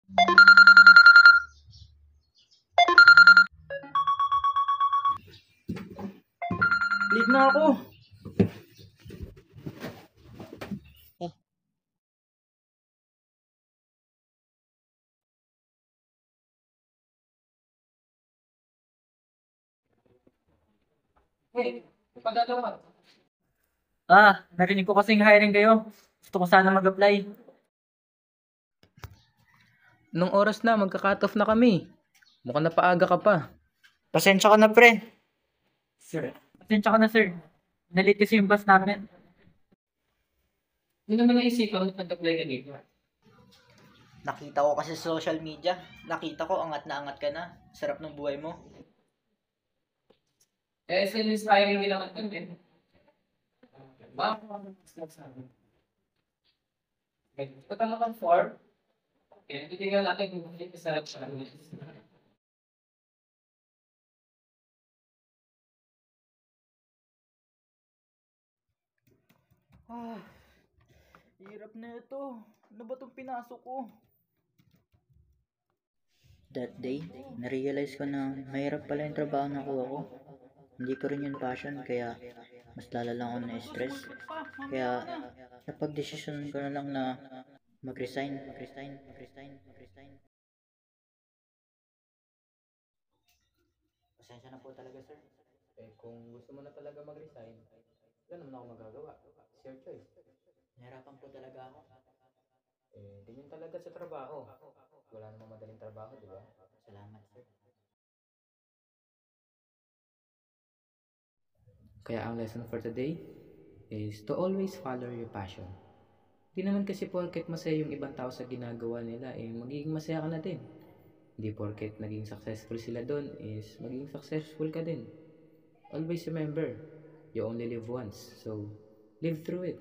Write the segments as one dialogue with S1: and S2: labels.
S1: Late na ako.
S2: Hey, pagdalawa.
S1: Narinig ko kasing hiring kayo. Gusto ko sana mag-apply.
S2: Nung oras na, magka-cut off na kami. Mukhang napaaga ka pa.
S1: Pasensya ka na, pre. Sir. Pasensya ka na, sir. Nalit kasi yung bus namin.
S2: Hindi naman naisipan mo nag-apply ka dito.
S1: Nakita ko kasi sa social media. Nakita ko angat na angat ka na. Sarap ng buhay mo.
S2: Eh, since hiring nila ka din. Ba? Ito talagang 4. Kaya titignan natin kung hindi masarap siya.
S1: Ah, hirap na ito. Ano ba itong pinasok ko?
S3: That day, na-realize ko na mahirap pala yung trabaho na kuha ko. Hindi ko rin yung passion, kaya mas lala lang ako na-stress. Kaya napag-desisyon ko na lang na mag-resign. Pasensya na po talaga, sir.
S2: Eh, kung gusto mo na talaga mag-resign, wala naman ako magagawa. It's your choice.
S3: Nahirapan po talaga ako.
S2: Eh, ganyan talaga sa trabaho. Wala namang madaling trabaho, di ba?
S3: Salamat, sir.
S2: Kaya ang lesson for today is to always follow your passion. Di naman kasi porket masaya yung ibang tao sa ginagawa nila, eh magiging masaya ka na din. Hindi porket naging successful sila doon is magiging successful ka din. Always remember, you only live once. So, live through it.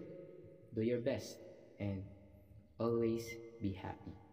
S2: Do your best. And always be happy.